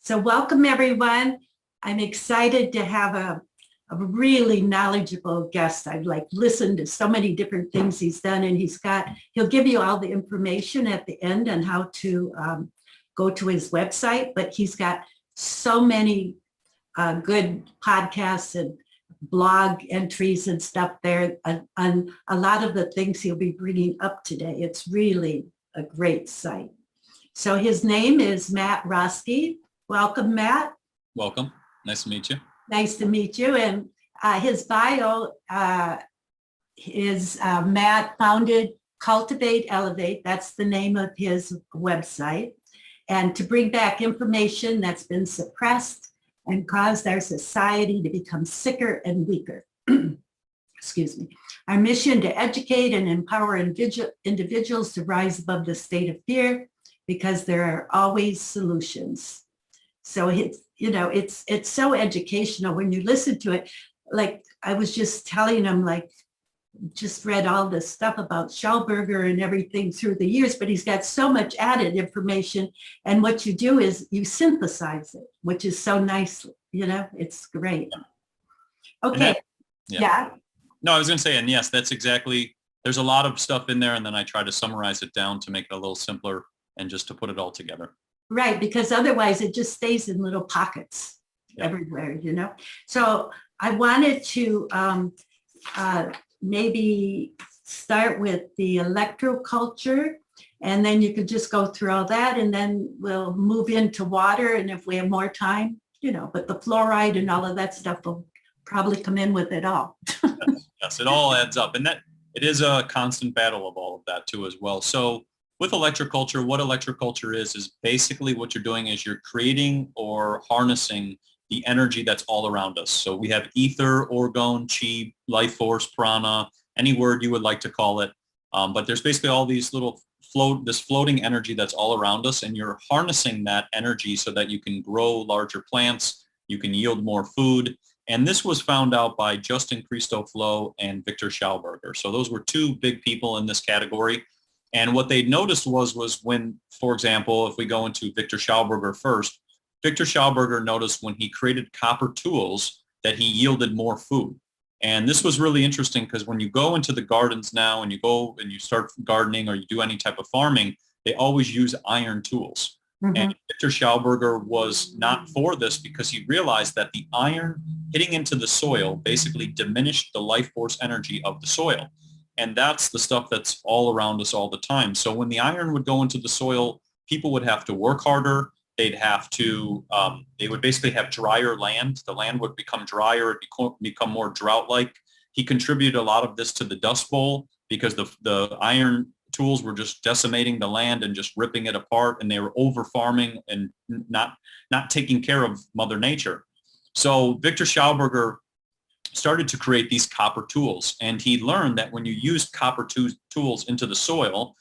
So welcome everyone. I'm excited to have a really knowledgeable guest. I've listened to so many different things he's done, and he'll give you all the information at the end on how to go to his website, but he's got so many good podcasts and blog entries and stuff there on a lot of the things he'll be bringing up today. It's really a great site. So his name is Matt Roeske. Welcome, Matt. Welcome. Nice to meet you. Nice to meet you. And his bio is Matt founded Cultivate Elevate. That's the name of his website. And to bring back information that's been suppressed and caused our society to become sicker and weaker. Excuse me. Our mission to educate and empower individuals to rise above the state of fear, because there are always solutions. So it's so educational when you listen to it. Like I was just telling him, just read all this stuff about Schauberger and everything through the years, but he's got so much added information. And what you do is you synthesize it, which is so nice. It's great. Okay. Yeah. No, I was going to say, and yes, that's exactly, there's a lot of stuff in there. And then I try to summarize it down to make it a little simpler and just to put it all together. Right. Because otherwise it just stays in little pockets everywhere, So I wanted to maybe start with the electroculture, and then you could just go through all that, and then we'll move into water. And if we have more time, but the fluoride and all of that stuff will probably come in with it all. Yes, it all adds up. And that it is a constant battle of all of that too as well. So with electroculture, what electroculture is basically what you're doing is you're creating or harnessing the energy that's all around us. So we have ether, orgone, chi, life force, prana, any word you would like to call it. But there's basically all these little this floating energy that's all around us, and you're harnessing that energy so that you can grow larger plants, you can yield more food. And this was found out by Justin Christofleau and Viktor Schauberger. So those were two big people in this category. And what they noticed was when, for example, if we go into Viktor Schauberger first, Viktor Schauberger noticed when he created copper tools that he yielded more food. And this was really interesting because when you go into the gardens now and you go and you start gardening or you do any type of farming, they always use iron tools. Mm-hmm. And Viktor Schauberger was not for this because he realized that the iron hitting into the soil basically diminished the life force energy of the soil. And that's the stuff that's all around us all the time. So when the iron would go into the soil, people would have to work harder. They'd have to, they would basically have drier land. The land would become drier, it become more drought-like. He contributed a lot of this to the Dust Bowl because the iron tools were just decimating the land and just ripping it apart, and they were over-farming and not taking care of Mother Nature. So Viktor Schauberger started to create these copper tools, and he learned that when you use copper tools into the soil,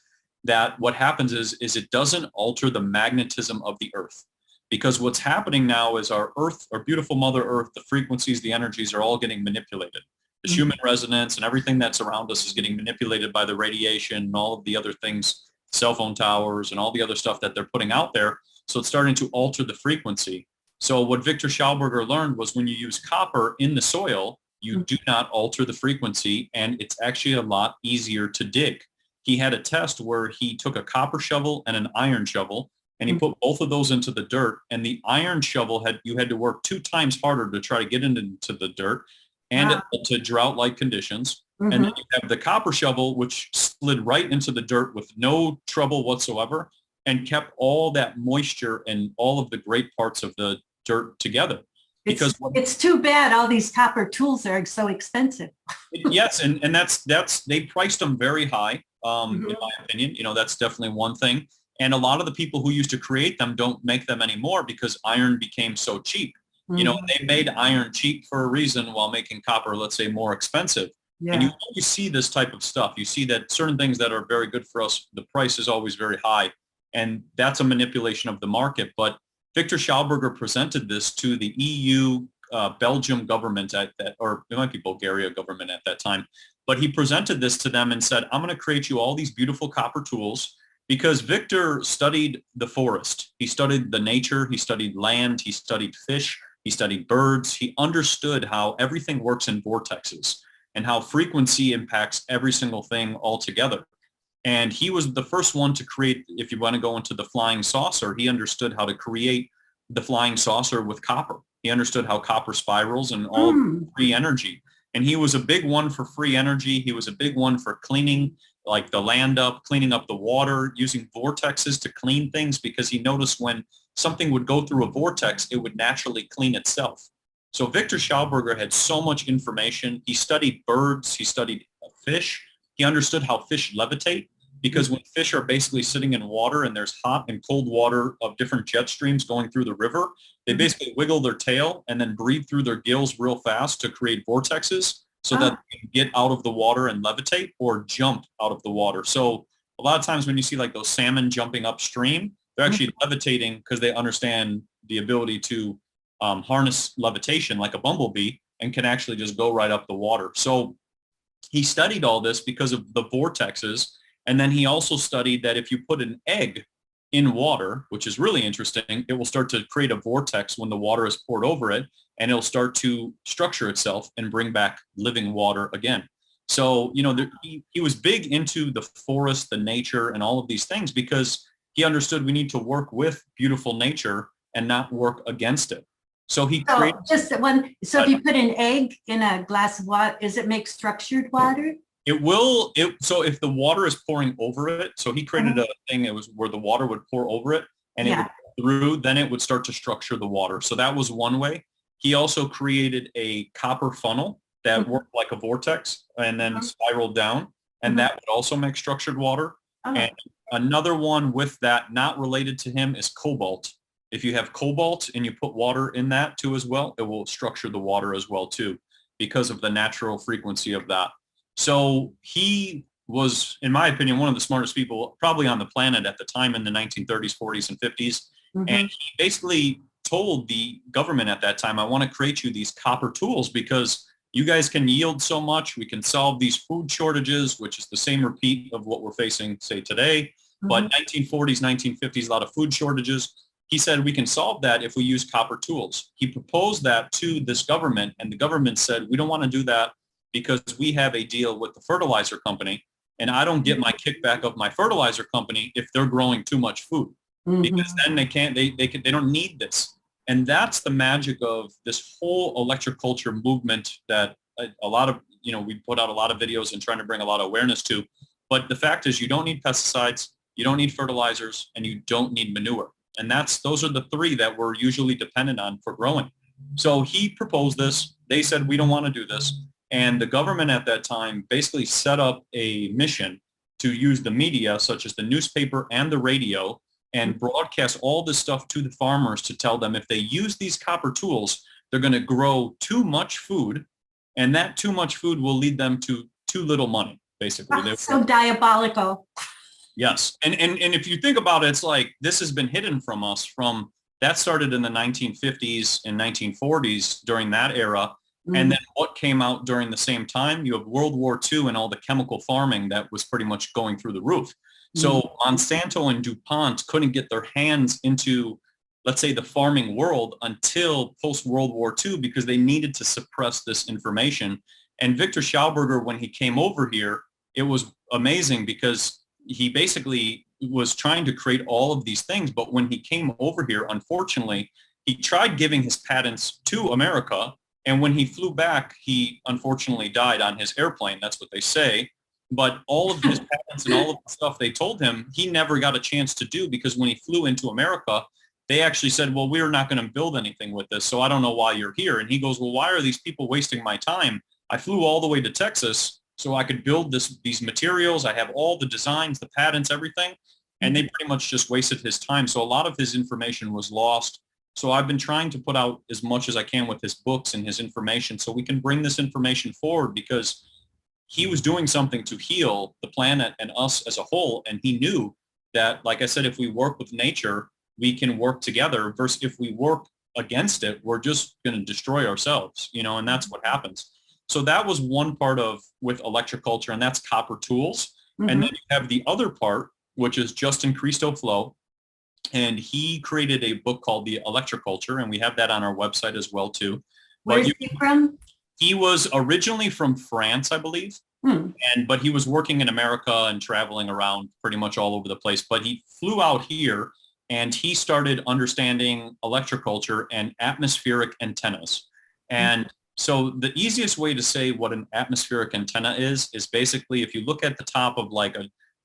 that what happens is it doesn't alter the magnetism of the earth. Because what's happening now is our earth, our beautiful Mother Earth, the frequencies, the energies are all getting manipulated. The human resonance and everything that's around us is getting manipulated by the radiation and all of the other things, cell phone towers and all the other stuff that they're putting out there. So it's starting to alter the frequency. So what Viktor Schauberger learned was when you use copper in the soil, you do not alter the frequency, and it's actually a lot easier to dig. He had a test where he took a copper shovel and an iron shovel, and he put both of those into the dirt, and the iron shovel you had to work 2 times harder to try to get into the dirt and to drought-like conditions. Mm-hmm. And then you have the copper shovel, which slid right into the dirt with no trouble whatsoever and kept all that moisture and all of the great parts of the dirt together. Because it's too bad all these copper tools are so expensive. Yes, and that's they priced them very high. In my opinion, that's definitely one thing. And a lot of the people who used to create them don't make them anymore because iron became so cheap. Mm-hmm. They made iron cheap for a reason while making copper, let's say, more expensive. Yeah. And you see this type of stuff. You see that certain things that are very good for us, the price is always very high. And that's a manipulation of the market. But Viktor Schauberger presented this to the EU, Belgium government or it might be Bulgaria government at that time. But he presented this to them and said, I'm going to create you all these beautiful copper tools. Because Viktor studied the forest. He studied the nature. He studied land. He studied fish. He studied birds. He understood how everything works in vortexes and how frequency impacts every single thing altogether. And he was the first one to create, if you want to go into the flying saucer, he understood how to create the flying saucer with copper. He understood how copper spirals and all free energy. And he was a big one for free energy. He was a big one for cleaning like the land up, cleaning up the water, using vortexes to clean things, because he noticed when something would go through a vortex, it would naturally clean itself. So Viktor Schauberger had so much information. He studied birds. He studied fish. He understood how fish levitate, because when fish are basically sitting in water and there's hot and cold water of different jet streams going through the river, they basically wiggle their tail and then breathe through their gills real fast to create vortexes so that they can get out of the water and levitate or jump out of the water. So a lot of times when you see like those salmon jumping upstream, they're actually levitating because they understand the ability to harness levitation like a bumblebee and can actually just go right up the water. So he studied all this because of the vortexes. And then he also studied that if you put an egg in water, which is really interesting, it will start to create a vortex when the water is poured over it, and it'll start to structure itself and bring back living water again. So, you know, he was big into the forest, the nature, and all of these things because he understood we need to work with beautiful nature and not work against it. So he created... Just one, so if you put an egg in a glass of water, does it make structured water? It will. So if the water is pouring over it, so he created a thing, it was where the water would pour over it and it would through, then it would start to structure the water. So that was one way. He also created a copper funnel that worked like a vortex and then spiraled down, and that would also make structured water. And another one with that, not related to him, is cobalt. If you have cobalt and you put water in that too as well, it will structure the water as well too, because of the natural frequency of that. So he was, in my opinion, one of the smartest people probably on the planet at the time in the 1930s, 40s, and 50s. And he basically told the government at that time, I want to create you these copper tools because you guys can yield so much. We can solve these food shortages, which is the same repeat of what we're facing, say, today. But 1940s, 1950s, a lot of food shortages. He said we can solve that if we use copper tools. He proposed that to this government, and the government said, we don't want to do that because we have a deal with the fertilizer company, and I don't get my kickback of my fertilizer company if they're growing too much food, because then they don't need this. And that's the magic of this whole electroculture movement that a lot of, we put out a lot of videos and trying to bring a lot of awareness to. But the fact is you don't need pesticides, you don't need fertilizers, and you don't need manure. And those are the three that we're usually dependent on for growing. So he proposed this. They said, we don't want to do this. And the government at that time basically set up a mission to use the media, such as the newspaper and the radio, and broadcast all this stuff to the farmers to tell them if they use these copper tools, they're going to grow too much food, and that too much food will lead them to too little money, basically. That's so diabolical. Yes. And if you think about it, it's like this has been hidden from us that started in the 1950s and 1940s during that era. And then what came out during the same time, you have World War II and all the chemical farming that was pretty much going through the roof. So Monsanto and DuPont couldn't get their hands into, let's say, the farming world until post-World War II because they needed to suppress this information. And Viktor Schauberger, when he came over here, it was amazing because he basically was trying to create all of these things. But when he came over here, unfortunately, he tried giving his patents to America. And when he flew back, he unfortunately died on his airplane. That's what they say. But all of his patents and all of the stuff they told him, he never got a chance to do because when he flew into America, they actually said, well, we're not going to build anything with this, so I don't know why you're here. And he goes, well, why are these people wasting my time? I flew all the way to Texas so I could build these materials. I have all the designs, the patents, everything. And they pretty much just wasted his time. So a lot of his information was lost. So I've been trying to put out as much as I can with his books and his information so we can bring this information forward because he was doing something to heal the planet and us as a whole. And he knew that, like I said, if we work with nature, we can work together versus if we work against it, we're just going to destroy ourselves, and that's what happens. So that was one part with electroculture, and that's copper tools. And then you have the other part, which is Justin Christofleau. And he created a book called the Electroculture, and we have that on our website as well too. Where's he from? He was originally from France, I believe. But he was working in America and traveling around pretty much all over the place. But he flew out here and he started understanding electroculture and atmospheric antennas. And so the easiest way to say what an atmospheric antenna is basically if you look at the top of like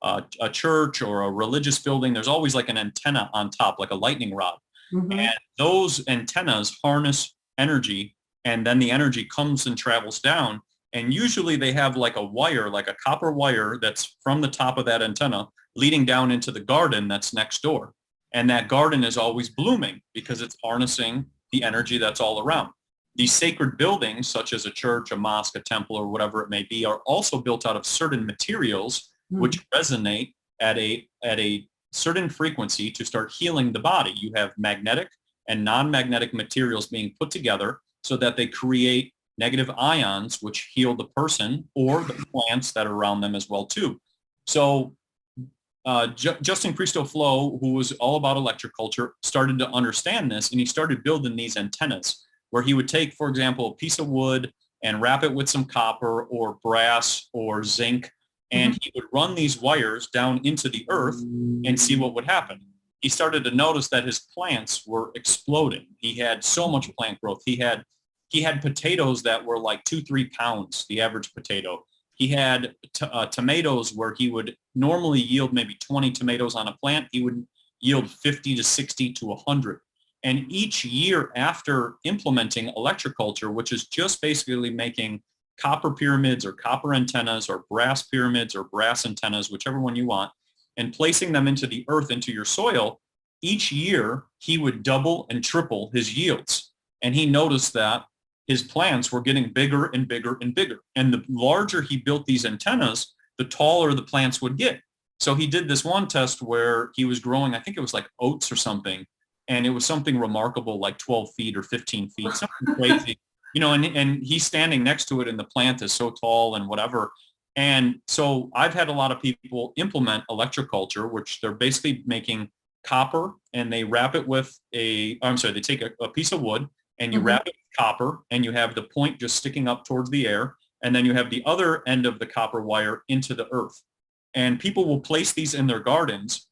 a church or a religious building, there's always like an antenna on top, like a lightning rod. And those antennas harness energy, and then the energy comes and travels down. And usually they have like a wire, like a copper wire that's from the top of that antenna leading down into the garden that's next door. And that garden is always blooming because it's harnessing the energy that's all around. These sacred buildings, such as a church, a mosque, a temple, or whatever it may be, are also built out of certain materials which resonate at a certain frequency to start healing the body. You have magnetic and non-magnetic materials being put together so that they create negative ions, which heal the person or the plants that are around them as well too. So Justin Christofleau, who was all about electroculture, started to understand this, and he started building these antennas where he would take, for example, a piece of wood and wrap it with some copper or brass or zinc, and he would run these wires down into the earth and see what would happen. He started to notice that his plants were exploding. He had so much plant growth. He had potatoes that were like 2-3 pounds, the average potato. He had tomatoes where he would normally yield maybe 20 tomatoes on a plant. He would yield 50 to 60 to 100. And each year after implementing electroculture, which is just basically making copper pyramids or copper antennas or brass pyramids or brass antennas, whichever one you want, and placing them into the earth, into your soil, each year he would double and triple his yields. And he noticed that his plants were getting bigger and bigger and bigger. And the larger he built these antennas, the taller the plants would get. So he did this one test where he was growing, I think it was like oats or something, and it was something remarkable, like 12 feet or 15 feet, something crazy, and he's standing next to it and the plant is so tall and whatever. And so I've had a lot of people implement electroculture, which they're basically making copper and they wrap it with they take a piece of wood and you wrap it with copper and you have the point just sticking up towards the air. And then you have the other end of the copper wire into the earth. And people will place these in their gardens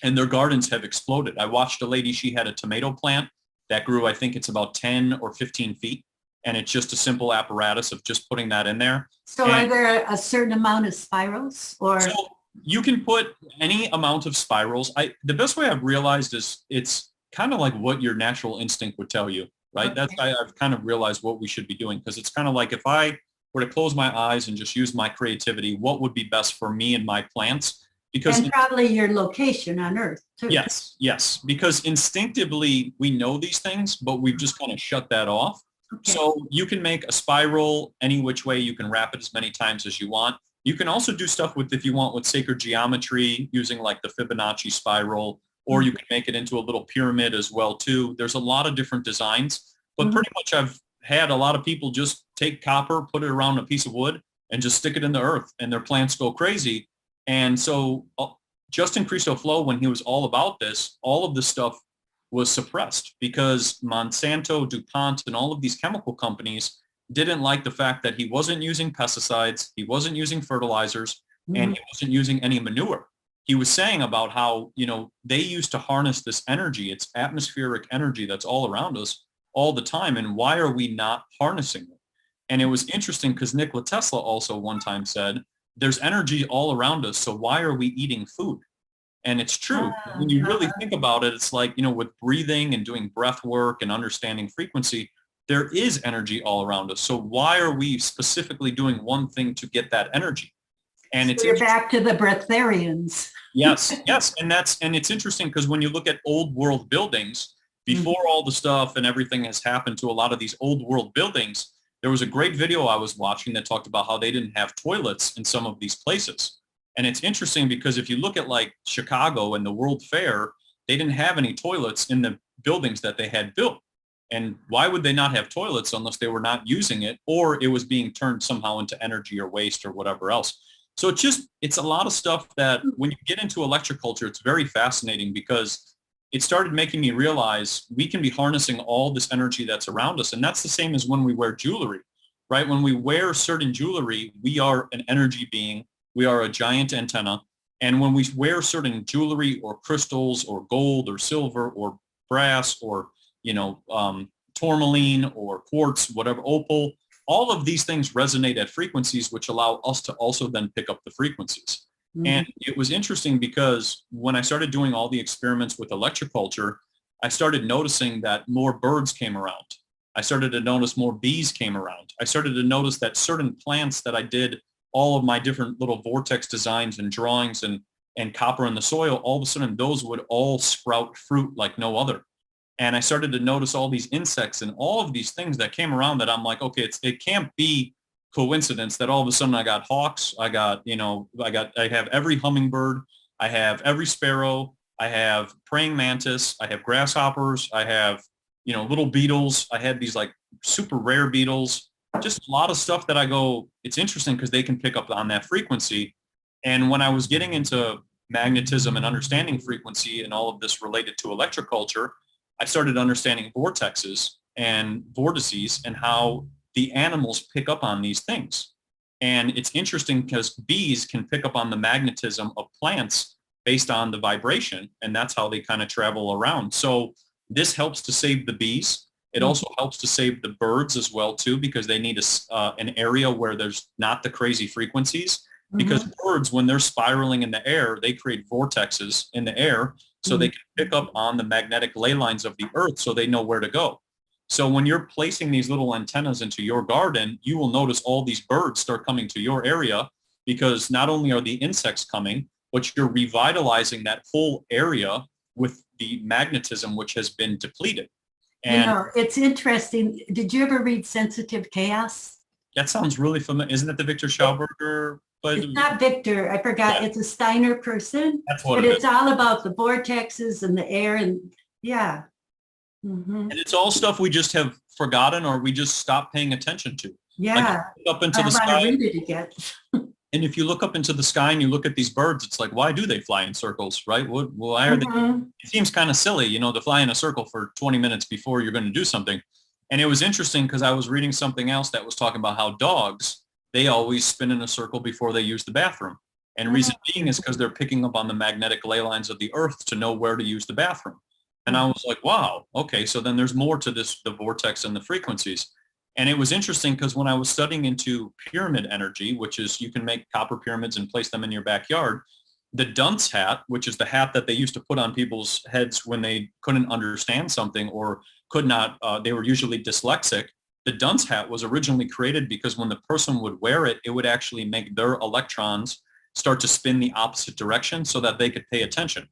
and their gardens have exploded. I watched a lady, she had a tomato plant that grew, I think it's about 10 or 15 feet. And it's just a simple apparatus of just putting that in there. So are there a certain amount of spirals or? So you can put any amount of spirals. The best way I've realized is it's kind of like what your natural instinct would tell you, right? Okay. I've kind of realized what we should be doing because it's kind of like if I were to close my eyes and just use my creativity, what would be best for me and my plants? Because and probably your location on Earth too. Yes, because instinctively we know these things, but we've just kind of shut that off. Okay. So you can make a spiral any which way. You can wrap it as many times as you want. You can also do stuff with, if you want, with sacred geometry using like the Fibonacci spiral, or you can make it into a little pyramid as well too. There's a lot of different designs, but pretty much I've had a lot of people just take copper, put it around a piece of wood and just stick it in the earth and their plants go crazy. And so Justin Christofleau, when he was all about this, all of this stuff was suppressed because Monsanto, DuPont, and all of these chemical companies didn't like the fact that he wasn't using pesticides, he wasn't using fertilizers, and he wasn't using any manure. He was saying about how, they used to harness this energy, it's atmospheric energy that's all around us all the time, and why are we not harnessing it? And it was interesting because Nikola Tesla also one time said, there's energy all around us, so why are we eating food? And it's true. When you really think about it, it's like, with breathing and doing breath work and understanding frequency, there is energy all around us. So why are we specifically doing one thing to get that energy? And it's you're back to the breatharians. Yes. And it's interesting because when you look at old world buildings, before all the stuff and everything has happened to a lot of these old world buildings, there was a great video I was watching that talked about how they didn't have toilets in some of these places. And it's interesting because if you look at like Chicago and the World Fair, they didn't have any toilets in the buildings that they had built. And why would they not have toilets unless they were not using it or it was being turned somehow into energy or waste or whatever else? So it's a lot of stuff that when you get into electroculture, it's very fascinating because it started making me realize we can be harnessing all this energy that's around us. And that's the same as when we wear jewelry, right? When we wear certain jewelry, we are an energy being. We are a giant antenna. And when we wear certain jewelry or crystals or gold or silver or brass or, tourmaline or quartz, whatever, opal, all of these things resonate at frequencies which allow us to also then pick up the frequencies. Mm-hmm. And it was interesting because when I started doing all the experiments with electroculture, I started noticing that more birds came around. I started to notice more bees came around. I started to notice that certain plants that I did all of my different little vortex designs and drawings and copper in the soil, all of a sudden those would all sprout fruit like no other. And I started to notice all these insects and all of these things that came around that I'm like, okay, it can't be coincidence that all of a sudden I got hawks, I have every hummingbird, I have every sparrow, I have praying mantis, I have grasshoppers, I have, little beetles, I had these like super rare beetles, just a lot of stuff that I go, it's interesting because they can pick up on that frequency. And when I was getting into magnetism and understanding frequency and all of this related to electroculture, I started understanding vortexes and vortices and how the animals pick up on these things. And it's interesting because bees can pick up on the magnetism of plants based on the vibration, and that's how they kind of travel around. So this helps to save the bees. It also helps to save the birds as well, too, because they need an area where there's not the crazy frequencies. Because birds, when they're spiraling in the air, they create vortexes in the air so they can pick up on the magnetic ley lines of the earth so they know where to go. So when you're placing these little antennas into your garden, you will notice all these birds start coming to your area because not only are the insects coming, but you're revitalizing that whole area with the magnetism which has been depleted. And it's interesting. Did you ever read Sensitive Chaos? That sounds really familiar. Isn't it the Viktor Schauberger? But it's not Victor. I forgot. Yeah. It's a Steiner person. That's what but it's all about the vortexes and the air and yeah. And it's all stuff we just have forgotten or we just stopped paying attention to. Yeah. Like up into the sky. Read it again. And if you look up into the sky and you look at these birds, it's like, why do they fly in circles, right? Why are they? It seems kind of silly, to fly in a circle for 20 minutes before you're going to do something. And it was interesting because I was reading something else that was talking about how dogs, they always spin in a circle before they use the bathroom. And reason being is because they're picking up on the magnetic ley lines of the earth to know where to use the bathroom. And I was like, wow, okay, so then there's more to this, the vortex and the frequencies. And it was interesting because when I was studying into pyramid energy, which is you can make copper pyramids and place them in your backyard, the dunce hat, which is the hat that they used to put on people's heads when they couldn't understand something or could not, they were usually dyslexic. The dunce hat was originally created because when the person would wear it, it would actually make their electrons start to spin the opposite direction so that they could pay attention.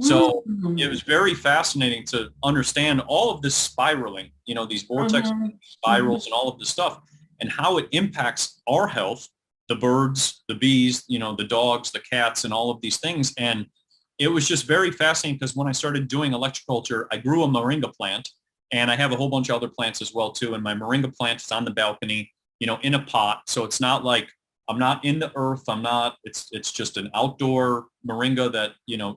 So it was very fascinating to understand all of this spiraling, these vortex spirals and all of this stuff and how it impacts our health, the birds, the bees, the dogs, the cats, and all of these things. And it was just very fascinating because when I started doing electroculture, I grew a moringa plant and I have a whole bunch of other plants as well too. And my moringa plant is on the balcony, in a pot. So it's not like I'm not in the earth. It's just an outdoor moringa that,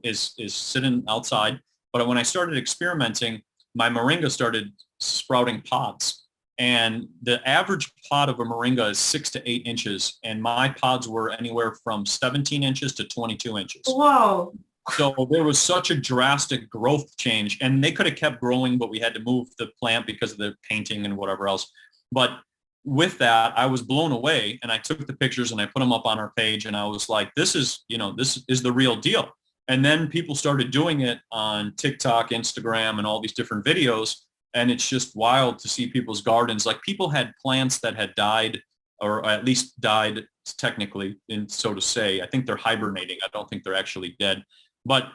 is sitting outside. But when I started experimenting, my moringa started sprouting pods. And the average pod of a moringa is 6 to 8 inches. And my pods were anywhere from 17 inches to 22 inches. Whoa. So there was such a drastic growth change. And they could have kept growing, but we had to move the plant because of the painting and whatever else. But with that, I was blown away and I took the pictures and I put them up on our page and I was like, this is the real deal. And then people started doing it on TikTok, Instagram, and all these different videos. And it's just wild to see people's gardens. Like people had plants that had died or at least died technically, so to say. I think they're hibernating. I don't think they're actually dead. But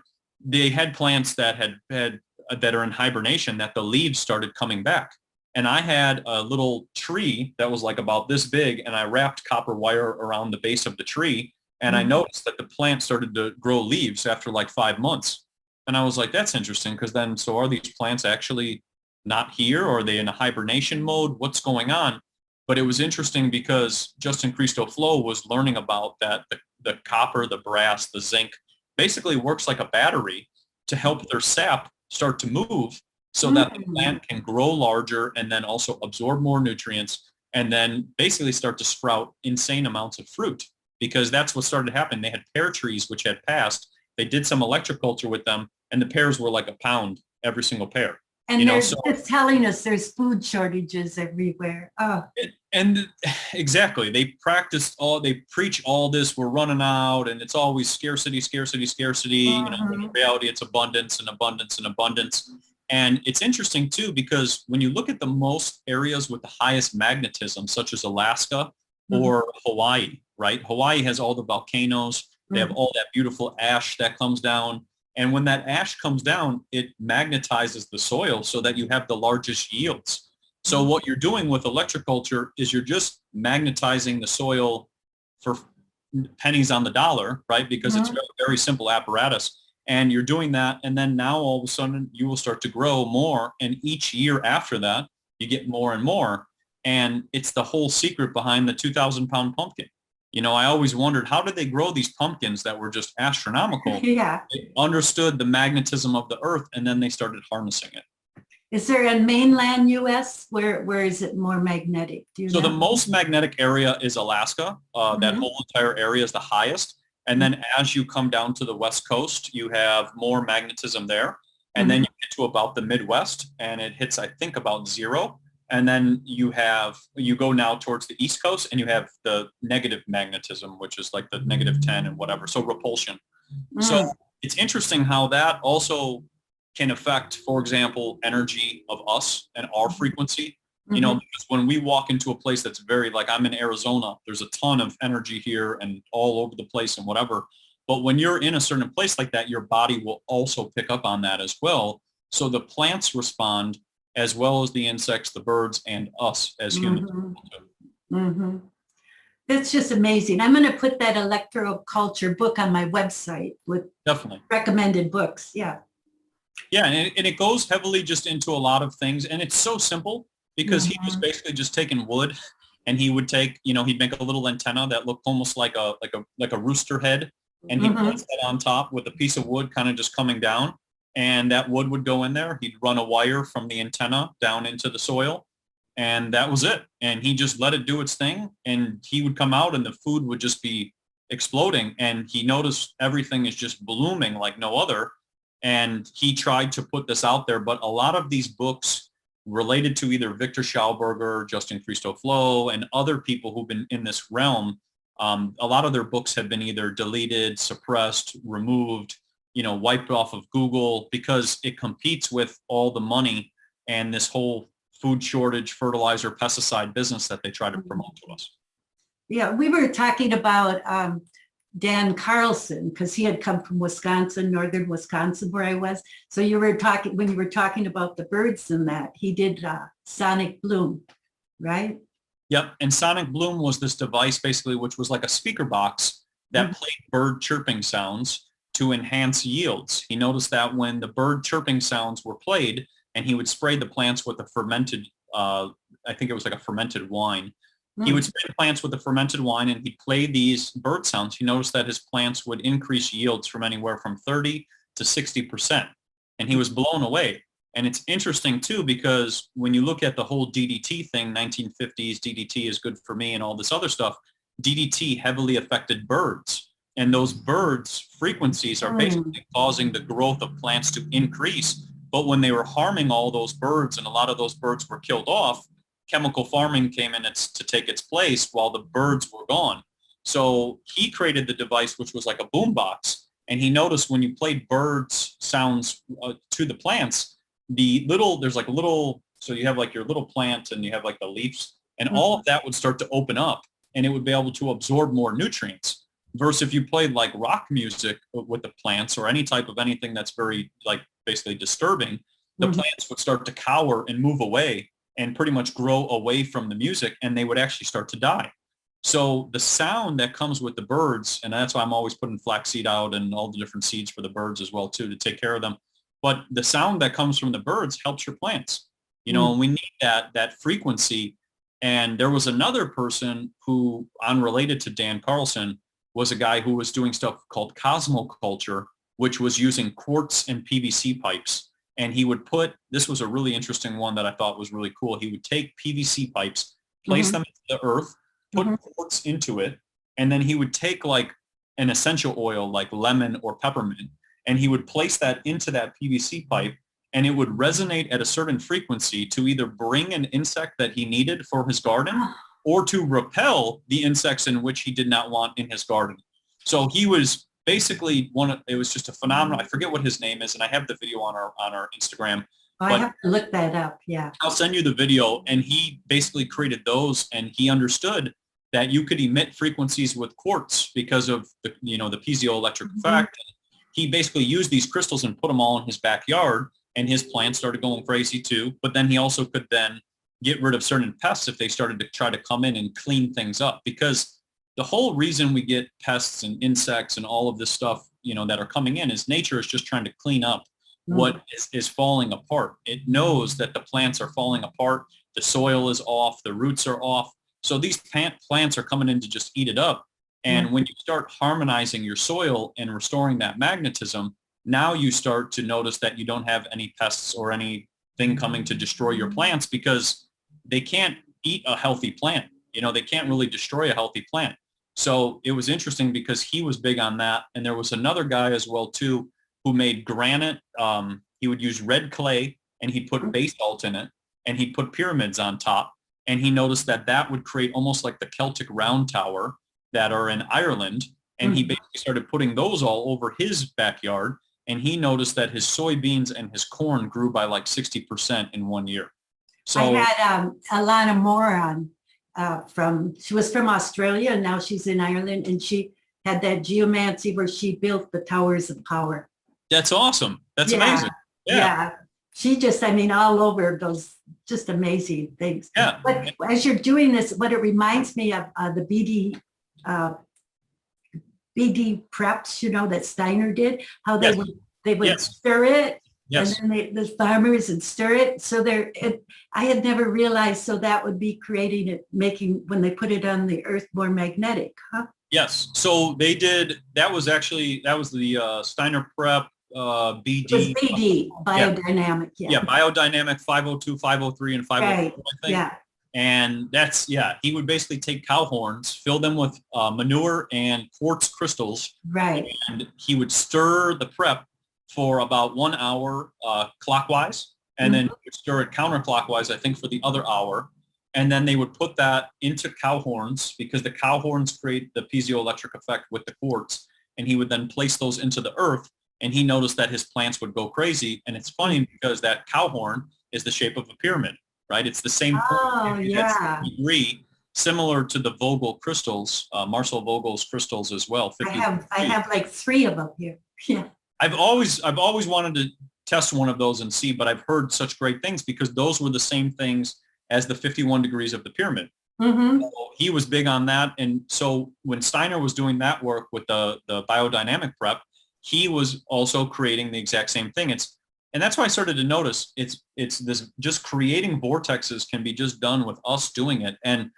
they had plants that that are in hibernation that the leaves started coming back. And I had a little tree that was like about this big, and I wrapped copper wire around the base of the tree. And I noticed that the plant started to grow leaves after like 5 months. And I was like, that's interesting because then, so are these plants actually not here or are they in a hibernation mode? What's going on? But it was interesting because Justin Christofleau was learning about that the copper, the brass, the zinc basically works like a battery to help their sap start to move so that the plant can grow larger and then also absorb more nutrients and then basically start to sprout insane amounts of fruit, because that's what started happening. They had pear trees which had passed. They did some electroculture with them, and the pears were like a pound every single pear. And they're just telling us there's food shortages everywhere. Oh. And exactly, they preach all this, we're running out, and it's always scarcity, scarcity, scarcity. You know, in reality, it's abundance and abundance and abundance. And it's interesting too, because when you look at the most areas with the highest magnetism, such as Alaska or Hawaii, right? Hawaii has all the volcanoes. They have all that beautiful ash that comes down. And when that ash comes down, it magnetizes the soil so that you have the largest yields. So what you're doing with electroculture is you're just magnetizing the soil for pennies on the dollar, right? Because it's a very, very simple apparatus. And you're doing that. And then now all of a sudden you will start to grow more. And each year after that, you get more and more. And it's the whole secret behind the 2,000-pound pumpkin. You know, I always wondered, how did they grow these pumpkins that were just astronomical? Yeah. They understood the magnetism of the earth, and then they started harnessing it. Is there a mainland U.S. where is it more magnetic? Do you know? The most magnetic area is Alaska. That whole entire area is the highest. And then as you come down to the West Coast, you have more magnetism there. And then you get to about the Midwest, and it hits, I think, about 0. And then you go now towards the East Coast, and you have the negative magnetism, which is like the -10 and whatever. So repulsion. So it's interesting how that also can affect, for example, energy of us and our frequency. You know, because when we walk into a place that's very, like I'm in Arizona, there's a ton of energy here and all over the place and whatever. But when you're in a certain place like that, your body will also pick up on that as well. So the plants respond as well as the insects, the birds, and us as humans. That's just amazing. I'm going to put that Electroculture book on my website with Definitely recommended books. Yeah. Yeah, and it goes heavily just into a lot of things, and it's so simple because he was basically just taking wood, and he would take, you know, he'd make a little antenna that looked almost like a rooster head, and he puts that on top with a piece of wood kind of just coming down, and that wood would go in there. He'd run a wire from the antenna down into the soil, and that was it. And he just let it do its thing, and he would come out and the food would just be exploding, and he noticed everything is just blooming like no other. And he tried to put this out there, but a lot of these books related to either Viktor Schauberger, Justin Christofleau, and other people who've been in this realm, a lot of their books have been either deleted, suppressed, removed, you know, wiped off of Google, because it competes with all the money and this whole food shortage, fertilizer, pesticide business that they try to promote to us. Yeah, we were talking about Dan Carlson, because he had come from Wisconsin, northern Wisconsin, where I was. So you were talking, when you were talking about the birds and that, he did sonic bloom, right? Yep. And sonic bloom was this device basically, which was like a speaker box that played bird chirping sounds to enhance yields. He noticed that when the bird chirping sounds were played, and he would spray the plants with a fermented, I think it was like a fermented wine. He would spray the plants with the fermented wine, and he'd play these bird sounds. He noticed that his plants would increase yields from anywhere from 30 to 60%. And he was blown away. And it's interesting too, because when you look at the whole DDT thing, 1950s, DDT is good for me and all this other stuff, DDT heavily affected birds. And those birds' frequencies are basically causing the growth of plants to increase. But when they were harming all those birds, and a lot of those birds were killed off, chemical farming came in to take its place while the birds were gone. So he created the device, which was like a boom box. And he noticed when you played birds sounds to the plants, there's like a little, so you have like your little plant and you have like the leaves, and all of that would start to open up, and it would be able to absorb more nutrients. Versus if you played like rock music with the plants or any type of anything that's very like basically disturbing, the plants would start to cower and move away and pretty much grow away from the music, and they would actually start to die. So the sound that comes with the birds, and that's why I'm always putting flaxseed out and all the different seeds for the birds as well too, to take care of them. But the sound that comes from the birds helps your plants, you know, and we need that frequency. And there was another person who, unrelated to Dan Carlson, was a guy who was doing stuff called Cosmo culture, which was using quartz and PVC pipes. And he would put, this was a really interesting one that I thought was really cool. He would take PVC pipes, place them into the earth, put quartz into it, and then he would take like an essential oil like lemon or peppermint, and he would place that into that PVC pipe, and it would resonate at a certain frequency to either bring an insect that he needed for his garden or to repel the insects in which he did not want in his garden. So he was basically it was just a phenomenal, I forget what his name is, and I have the video on our Instagram. I have to look that up, yeah. I'll send you the video, and he basically created those, and he understood that you could emit frequencies with quartz because of the piezoelectric effect. He basically used these crystals and put them all in his backyard, and his plants started going crazy too. But then he also could then get rid of certain pests if they started to try to come in and clean things up, because the whole reason we get pests and insects and all of this stuff, that are coming in is nature is just trying to clean up what is falling apart. It knows that the plants are falling apart. The soil is off. The roots are off. So these plants are coming in to just eat it up. And when you start harmonizing your soil and restoring that magnetism, now you start to notice that you don't have any pests or anything coming to destroy your plants, because they can't eat a healthy plant. They can't really destroy a healthy plant. So it was interesting because he was big on that. And there was another guy as well too, who made granite. He would use red clay, and he'd put basalt in it, and he'd put pyramids on top. And he noticed that would create almost like the Celtic round tower that are in Ireland. And he basically started putting those all over his backyard. And he noticed that his soybeans and his corn grew by like 60% in 1 year. So I had Alana Moore on she was from Australia, and now she's in Ireland, and she had that geomancy where she built the towers of power. That's awesome. That's amazing. Yeah. She just, all over those just amazing things. Yeah. But as you're doing this, what it reminds me of the BD preps, that Steiner did, how they would stir it. Yes. And then the farmers and stir it. So I had never realized, so that would be creating it, when they put it on the earth, more magnetic, huh? Yes. So they did, that was the Steiner prep, BD. It was BD, biodynamic. Yeah, biodynamic 502, 503, and 504, I think. Yeah. And he would basically take cow horns, fill them with manure and quartz crystals. Right. And he would stir the prep for about 1 hour clockwise, and then he would stir it counterclockwise, I think, for the other hour. And then they would put that into cow horns, because the cow horns create the piezoelectric effect with the quartz. And he would then place those into the earth, and he noticed that his plants would go crazy. And it's funny because that cow horn is the shape of a pyramid, right? It's the same degree, similar to the Vogel crystals, Marcel Vogel's crystals as well. I have like 3 of them here. Yeah. I've always wanted to test one of those and see, but I've heard such great things, because those were the same things as the 51 degrees of the pyramid. So he was big on that. And so when Steiner was doing that work with the biodynamic prep, he was also creating the exact same thing. And that's why I started to notice it's this, just creating vortexes can be just done with us doing it. And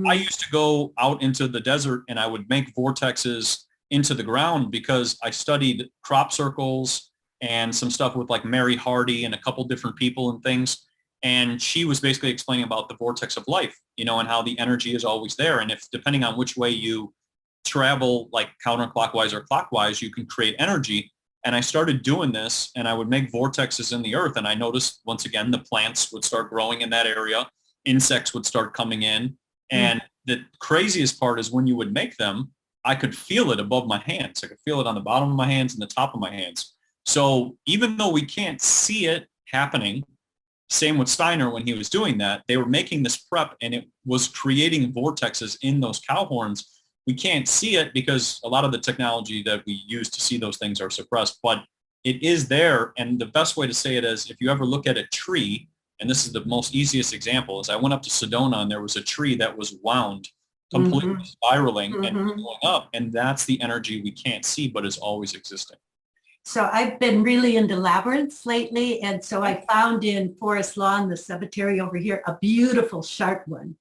I used to go out into the desert, and I would make vortexes into the ground, because I studied crop circles and some stuff with like Mary Hardy and a couple different people and things. And she was basically explaining about the vortex of life, and how the energy is always there. And if, depending on which way you travel, like counterclockwise or clockwise, you can create energy. And I started doing this, and I would make vortexes in the earth. And I noticed, once again, the plants would start growing in that area. Insects would start coming in. And the craziest part is when you would make them, I could feel it above my hands. I could feel it on the bottom of my hands and the top of my hands. So even though we can't see it happening, same with Steiner when he was doing that, they were making this prep, and it was creating vortexes in those cow horns. We can't see it because a lot of the technology that we use to see those things are suppressed, but it is there. And the best way to say it is, if you ever look at a tree, and this is the most easiest example, is I went up to Sedona, and there was a tree that was wound, completely spiraling and going up. And that's the energy we can't see, but is always existing. So I've been really into labyrinths lately. And so I found in Forest Lawn, the cemetery over here, a beautiful sharp one.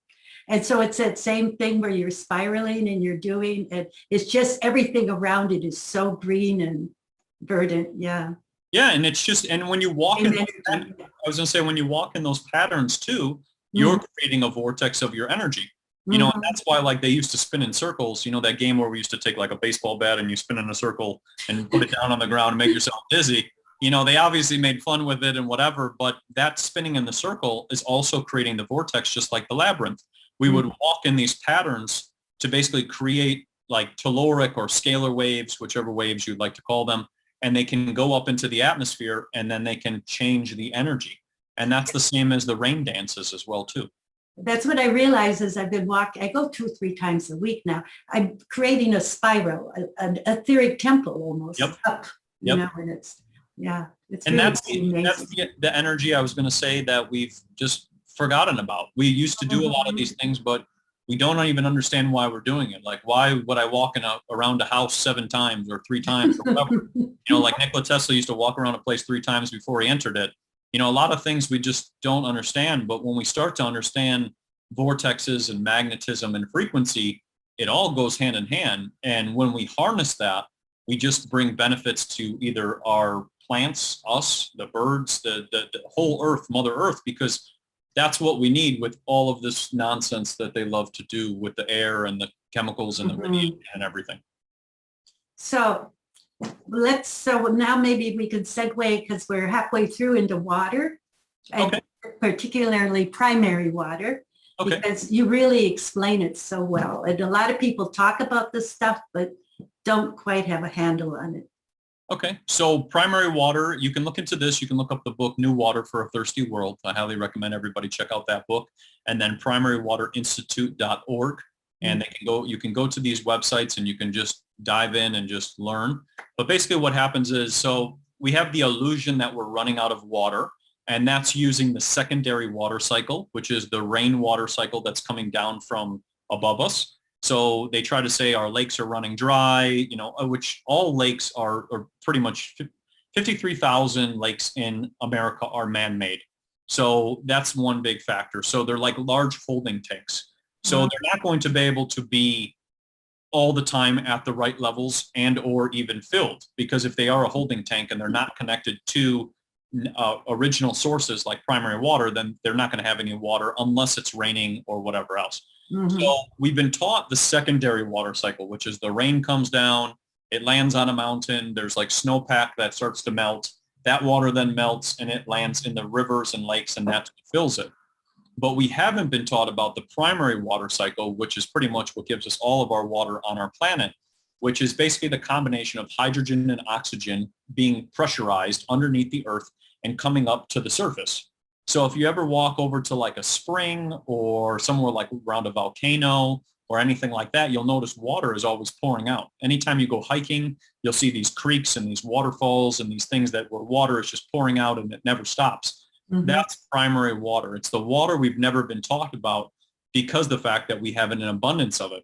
And so it's that same thing where you're spiraling and you're doing it. It's just everything around it is so green and verdant. Yeah. Yeah, and it's just, and when you walk in, I was going to say, when you walk in those patterns too, you're creating a vortex of your energy. You know, and that's why like they used to spin in circles, you know, that game where we used to take like a baseball bat and you spin in a circle and put it down on the ground and make yourself dizzy. You know, they obviously made fun with it and whatever, but that spinning in the circle is also creating the vortex, just like the labyrinth. We would walk in these patterns to basically create like telluric or scalar waves, whichever waves you'd like to call them, and they can go up into the atmosphere and then they can change the energy. And that's the same as the rain dances as well too. That's what I realize as I've been walking. I go 2 or 3 times a week now. I'm creating a spiral, an etheric temple almost up, you know, and it's, it's and really that's the energy I was going to say that we've just forgotten about. We used to do a lot of these things, but we don't even understand why we're doing it. Like, why would I walk around a house 7 times or 3 times or whatever? You know, like Nikola Tesla used to walk around a place 3 times before he entered it. You know, a lot of things we just don't understand. But when we start to understand vortexes and magnetism and frequency, it all goes hand in hand. And when we harness that, we just bring benefits to either our plants, us, the birds, the whole earth, Mother Earth, because that's what we need with all of this nonsense that they love to do with the air and the chemicals and the radiation and everything. So so now maybe we could segue, because we're halfway through, into water, and particularly primary water, because you really explain it so well. And a lot of people talk about this stuff, but don't quite have a handle on it. Okay, so primary water, you can look into this. You can look up the book, New Water for a Thirsty World. I highly recommend everybody check out that book. And then primarywaterinstitute.org. And you can go to these websites and you can just dive in and just learn. But basically what happens is, so we have the illusion that we're running out of water, and that's using the secondary water cycle, which is the rainwater cycle that's coming down from above us. So they try to say our lakes are running dry, you know, which all lakes are pretty much 53,000 lakes in America are man-made. So that's one big factor. So they're like large holding tanks. So they're not going to be able to be all the time at the right levels and or even filled, because if they are a holding tank and they're not connected to original sources like primary water, then they're not going to have any water unless it's raining or whatever else. So we've been taught the secondary water cycle, which is the rain comes down, it lands on a mountain, there's like snowpack that starts to melt, that water then melts and it lands in the rivers and lakes, and that fills it. But we haven't been taught about the primary water cycle, which is pretty much what gives us all of our water on our planet, which is basically the combination of hydrogen and oxygen being pressurized underneath the earth and coming up to the surface. So if you ever walk over to like a spring or somewhere like around a volcano or anything like that, you'll notice water is always pouring out. Anytime you go hiking, you'll see these creeks and these waterfalls and these things where water is just pouring out and it never stops. That's primary water. It's the water we've never been talked about because of the fact that we have an abundance of it.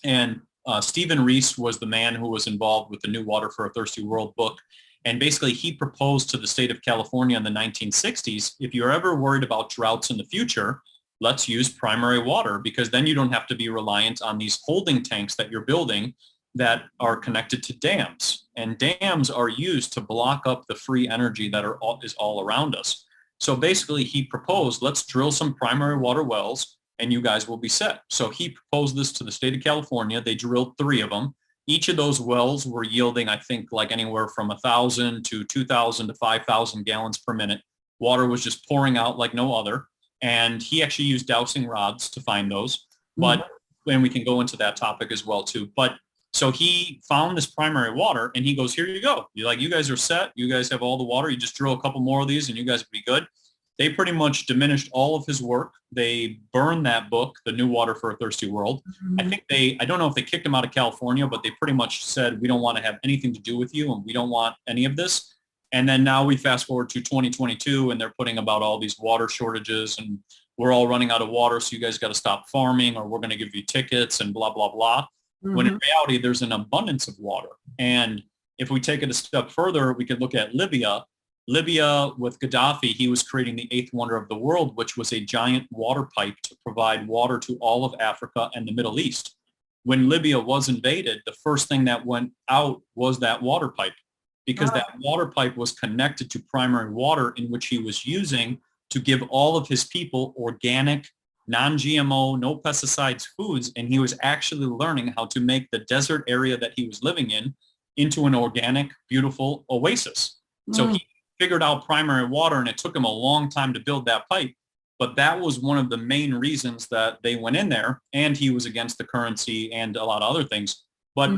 And Stephen Reese was the man who was involved with the New Water for a Thirsty World book. And basically he proposed to the state of California in the 1960s, if you're ever worried about droughts in the future, let's use primary water, because then you don't have to be reliant on these holding tanks that you're building that are connected to dams. And dams are used to block up the free energy that is all around us. So basically he proposed, let's drill some primary water wells and you guys will be set. So he proposed this to the state of California. They drilled 3 of them. Each of those wells were yielding, I think, like anywhere from 1,000 to 2,000 to 5,000 gallons per minute. Water was just pouring out like no other. And he actually used dowsing rods to find those. But and we can go into that topic as well too. But so he found this primary water and he goes, here you go. You guys are set. You guys have all the water. You just drill a couple more of these and you guys will be good. They pretty much diminished all of his work. They burned that book, The New Water for a Thirsty World. I don't know if they kicked him out of California, but they pretty much said, we don't want to have anything to do with you and we don't want any of this. And then now we fast forward to 2022 and they're putting about all these water shortages and we're all running out of water. So you guys got to stop farming or we're going to give you tickets and blah, blah, blah. When in reality, there's an abundance of water. And if we take it a step further, we could look at Libya. Libya with Gaddafi, he was creating the eighth wonder of the world, which was a giant water pipe to provide water to all of Africa and the Middle East. When Libya was invaded, the first thing that went out was that water pipe, because that water pipe was connected to primary water in which he was using to give all of his people organic, non-GMO, no pesticides foods. And he was actually learning how to make the desert area that he was living in into an organic, beautiful oasis. So he figured out primary water, and it took him a long time to build that pipe. But that was one of the main reasons that they went in there, and he was against the currency and a lot of other things. But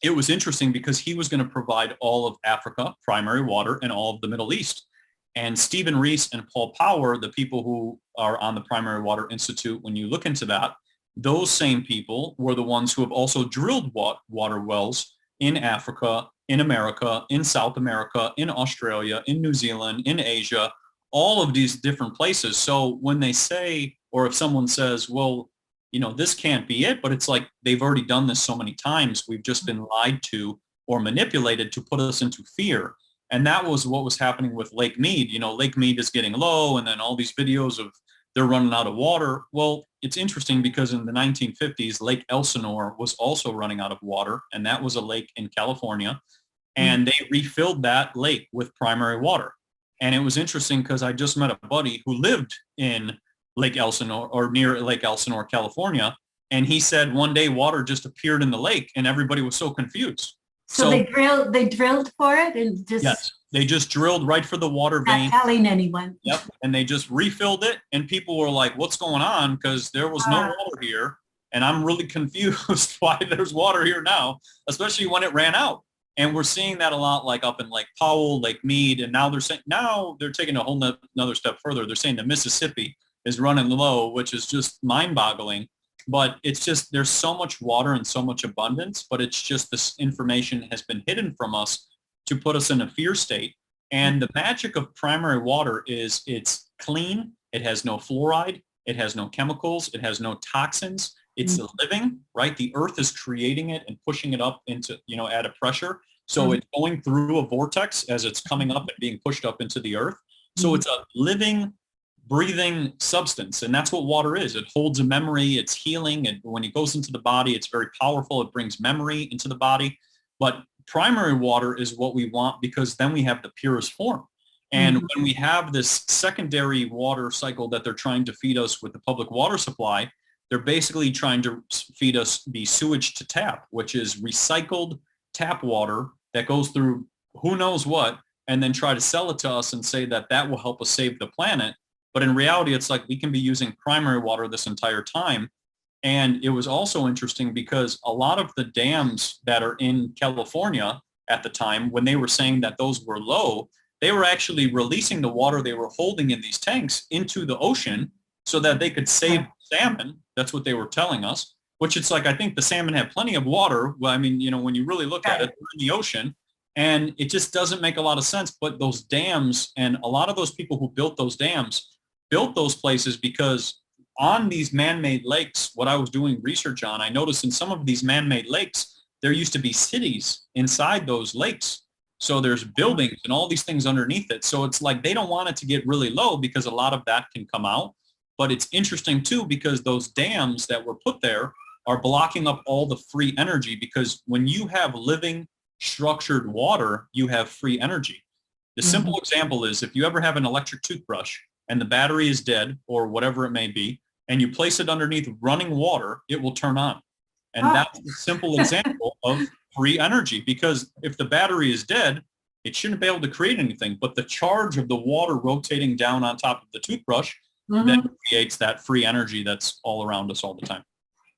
it was interesting because he was going to provide all of Africa primary water and all of the Middle East. And Stephen Reese and Paul Power, the people who are on the Primary Water Institute, when you look into that, those same people were the ones who have also drilled water wells in Africa, in America, in South America, in Australia, in New Zealand, in Asia, all of these different places. So when they say, or if someone says, well, you know, this can't be it, but it's like they've already done this so many times. We've just been lied to or manipulated to put us into fear. And that was what was happening with Lake Mead. You know, Lake Mead is getting low, and then all these videos of they're running out of water. Well, it's interesting because in the 1950s, Lake Elsinore was also running out of water, and that was a lake in California. And they refilled that lake with primary water. And it was interesting because I just met a buddy who lived in Lake Elsinore or near Lake Elsinore, California. And he said one day water just appeared in the lake and everybody was so confused. So they drilled for it and just... Yes, they just drilled right for the water vein. Not telling anyone. Yep, and they just refilled it, and people were like, what's going on? Because there was no water here, and I'm really confused why there's water here now, especially when it ran out. And we're seeing that a lot, like up in Lake Powell, Lake Mead, and now they're taking a whole another step further. They're saying the Mississippi is running low, which is just mind-boggling. But it's just, there's so much water and so much abundance, but it's just this information has been hidden from us to put us in a fear state. And the magic of primary water is it's clean. It has no fluoride. It has no chemicals. It has no toxins. It's living, right? The earth is creating it and pushing it up into, you know, at a pressure. So it's going through a vortex as it's coming up and being pushed up into the earth. So it's a living, breathing substance. And that's what water is. It holds a memory. It's healing. And when it goes into the body, it's very powerful. It brings memory into the body. But primary water is what we want because then we have the purest form. And when we have this secondary water cycle that they're trying to feed us with the public water supply, they're basically trying to feed us the sewage to tap, which is recycled tap water that goes through who knows what, and then try to sell it to us and say that that will help us save the planet. But in reality, it's like we can be using primary water this entire time. And it was also interesting because a lot of the dams that are in California at the time, when they were saying that those were low, they were actually releasing the water they were holding in these tanks into the ocean so that they could save salmon. That's what they were telling us, which it's like, I think the salmon have plenty of water. Well, I mean, you know, when you really look at it, they're in the ocean, and it just doesn't make a lot of sense. But those dams and a lot of those people who built those dams built those places because on these man-made lakes, what I was doing research on, I noticed in some of these man-made lakes, there used to be cities inside those lakes. So there's buildings and all these things underneath it. So it's like they don't want it to get really low because a lot of that can come out. But it's interesting too because those dams that were put there are blocking up all the free energy, because when you have living structured water, you have free energy. The simple example is if you ever have an electric toothbrush and the battery is dead or whatever it may be, and you place it underneath running water, it will turn on. And that's a simple example of free energy, because if the battery is dead, it shouldn't be able to create anything. But the charge of the water rotating down on top of the toothbrush then creates that free energy that's all around us all the time.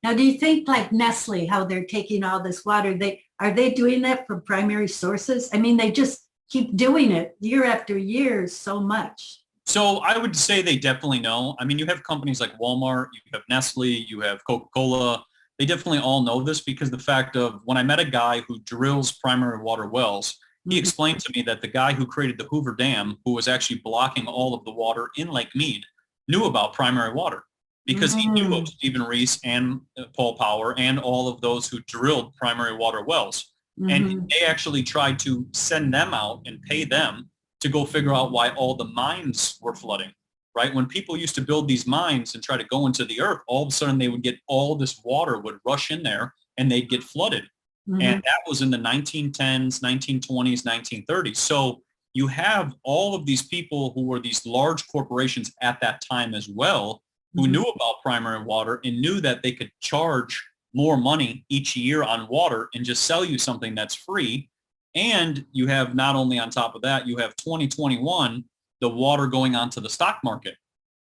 Now, do you think like Nestle, how they're taking all this water, are they doing that from primary sources? I mean, they just keep doing it year after year so much. So I would say they definitely know. I mean, you have companies like Walmart, you have Nestle, you have Coca-Cola. They definitely all know this because the fact of when I met a guy who drills primary water wells, he explained to me that the guy who created the Hoover Dam, who was actually blocking all of the water in Lake Mead, knew about primary water because he knew of Stephen Reese and Paul Power and all of those who drilled primary water wells. And they actually tried to send them out and pay them to go figure out why all the mines were flooding, right? When people used to build these mines and try to go into the earth, all of a sudden they would get all this water would rush in there and they'd get flooded. Mm-hmm. And that was in the 1910s, 1920s, 1930s. So you have all of these people who were these large corporations at that time as well, who mm-hmm. knew about primary water and knew that they could charge more money each year on water and just sell you something that's free. And you have not only on top of that, you have 2021, the water going onto the stock market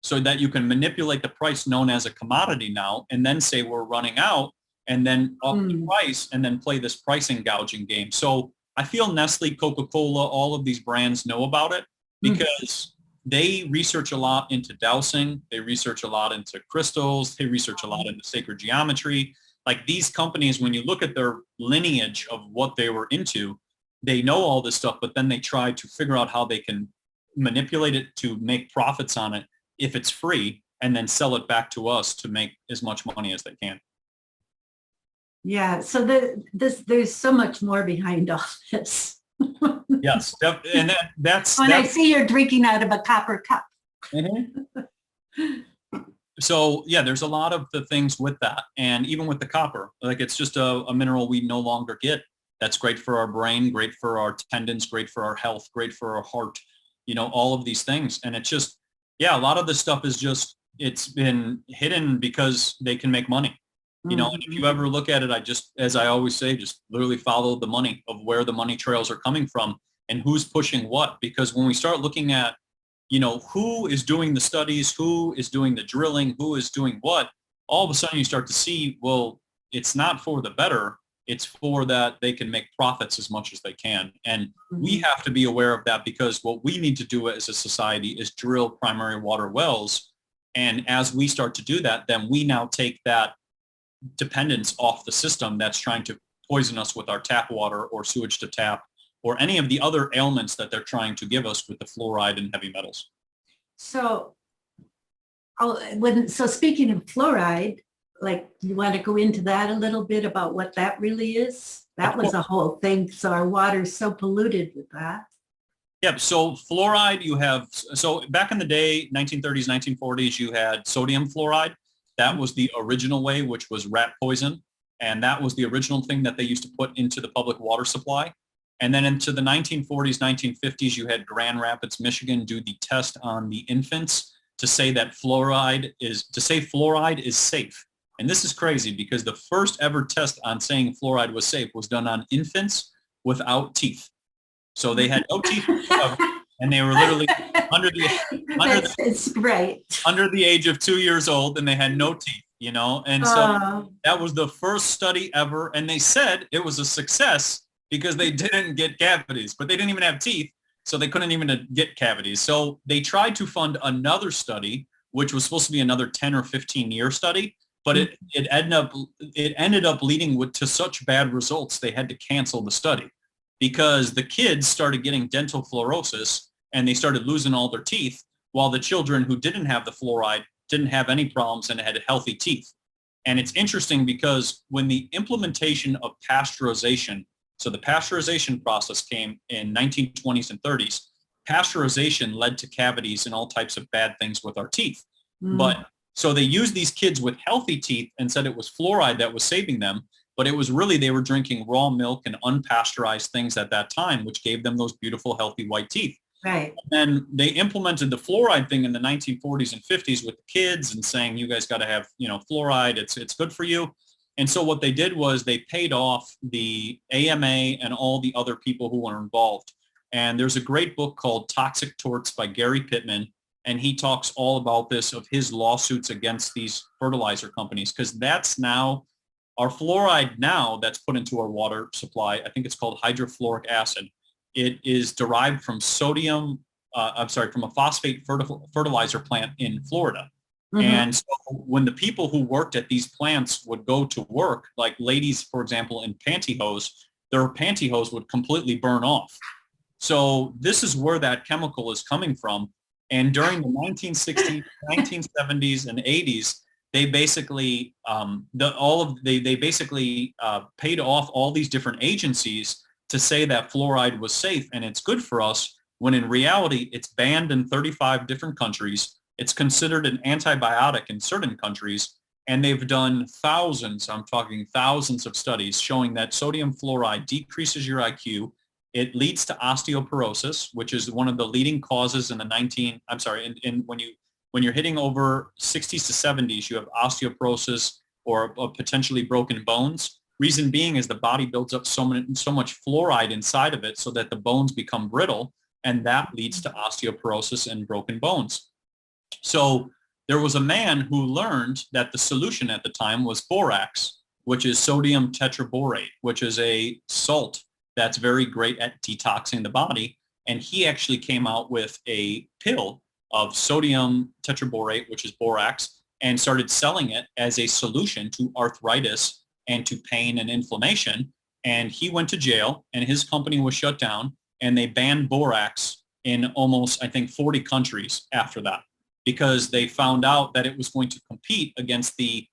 so that you can manipulate the price known as a commodity now and then say we're running out and then up the price and then play this pricing gouging game. So I feel Nestle, Coca-Cola, all of these brands know about it because they research a lot into dowsing. They research a lot into crystals. They research a lot into sacred geometry. Like these companies, when you look at their lineage of what they were into, they know all this stuff, but then they try to figure out how they can manipulate it to make profits on it if it's free and then sell it back to us to make as much money as they can. Yeah, so there's so much more behind all this. Yes, and that's... I see you're drinking out of a copper cup. Mm-hmm. So yeah, there's a lot of the things with that. And even with the copper, like it's just a mineral we no longer get. That's great for our brain, great for our tendons, great for our health, great for our heart, you know, all of these things. And it's just, yeah, a lot of this stuff is just, it's been hidden because they can make money. You know, and if you ever look at it, I just, as I always say, just literally follow the money of where the money trails are coming from and who's pushing what. Because when we start looking at, you know, who is doing the studies, who is doing the drilling, who is doing what, all of a sudden you start to see, well, it's not for the better. It's for that they can make profits as much as they can. And we have to be aware of that because what we need to do as a society is drill primary water wells. And as we start to do that, then we now take that dependence off the system that's trying to poison us with our tap water or sewage to tap or any of the other ailments that they're trying to give us with the fluoride and heavy metals. So, so speaking of fluoride, like you want to go into that a little bit about what that really is? That was a whole thing. So our water's so polluted with that. Yeah, so fluoride you have, so back in the day, 1930s, 1940s, you had sodium fluoride. That was the original way, which was rat poison. And that was the original thing that they used to put into the public water supply. And then into the 1940s, 1950s, you had Grand Rapids, Michigan do the test on the infants to say that fluoride is safe. And this is crazy because the first ever test on saying fluoride was safe was done on infants without teeth. So they had no teeth whatsoever, and they were literally under the age of 2 years old, and they had no teeth, you know. And so that was the first study ever, and they said it was a success because they didn't get cavities, but they didn't even have teeth, so they couldn't even get cavities. So they tried to fund another study, which was supposed to be another 10 or 15-year study, but it ended up leading to such bad results they had to cancel the study because the kids started getting dental fluorosis and they started losing all their teeth, while the children who didn't have the fluoride didn't have any problems and had healthy teeth. And it's interesting because when the implementation of pasteurization, so the pasteurization process came in 1920s and 30s, pasteurization led to cavities and all types of bad things with our teeth. But so they used these kids with healthy teeth and said it was fluoride that was saving them, but it was really they were drinking raw milk and unpasteurized things at that time, which gave them those beautiful, healthy white teeth. Right. And they implemented the fluoride thing in the 1940s and 50s with the kids and saying, you guys got to have, you know, fluoride. It's good for you. And so what they did was they paid off the AMA and all the other people who were involved. And there's a great book called Toxic Torts by Gary Pittman. And he talks all about this, of his lawsuits against these fertilizer companies, because that's now our fluoride now that's put into our water supply. I think it's called hydrofluoric acid. It is derived from from a phosphate fertilizer plant in Florida. And so when the people who worked at these plants would go to work, like ladies, for example, in pantyhose, their pantyhose would completely burn off. So this is where that chemical is coming from. And during the 1960s, 1970s, and 80s, they basically paid off all these different agencies to say that fluoride was safe and it's good for us, when in reality, it's banned in 35 different countries. It's considered an antibiotic in certain countries. And they've done thousands, I'm talking thousands of studies showing that sodium fluoride decreases your IQ. It leads to osteoporosis, which is one of the leading causes in when you're hitting over 60s to 70s, you have osteoporosis or potentially broken bones. Reason being is the body builds up so much fluoride inside of it so that the bones become brittle, and that leads to osteoporosis and broken bones. So there was a man who learned that the solution at the time was borax, which is sodium tetraborate, which is a salt that's very great at detoxing the body. And he actually came out with a pill of sodium tetraborate, which is borax, and started selling it as a solution to arthritis and to pain and inflammation. And he went to jail, and his company was shut down, and they banned borax in almost, I think, 40 countries after that, because they found out that it was going to compete against the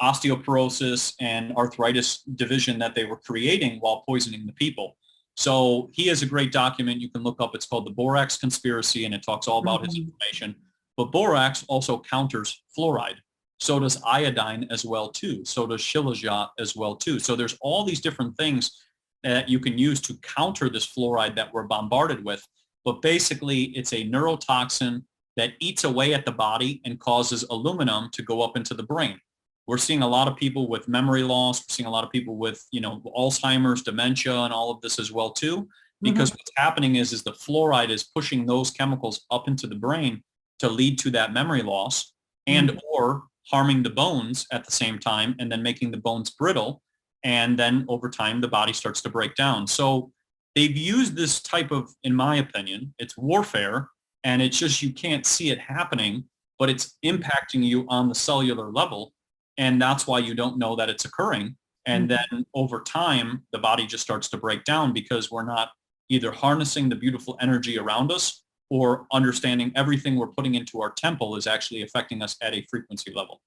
osteoporosis and arthritis division that they were creating while poisoning the people. So he has a great document you can look up. It's called The Borax Conspiracy, and it talks all about his information. But borax also counters fluoride. So does iodine as well too. So does Shilajit as well too. So there's all these different things that you can use to counter this fluoride that we're bombarded with. But basically, it's a neurotoxin that eats away at the body and causes aluminum to go up into the brain. We're seeing a lot of people with memory loss. We're seeing a lot of people with, Alzheimer's, dementia, and all of this as well too. Because what's happening is the fluoride is pushing those chemicals up into the brain to lead to that memory loss and or harming the bones at the same time, and then making the bones brittle. And then over time, the body starts to break down. So they've used this type of, in my opinion, it's warfare. And it's just, you can't see it happening, but it's impacting you on the cellular level. And that's why you don't know that it's occurring. And then over time, the body just starts to break down because we're not either harnessing the beautiful energy around us or understanding everything we're putting into our temple is actually affecting us at a frequency level.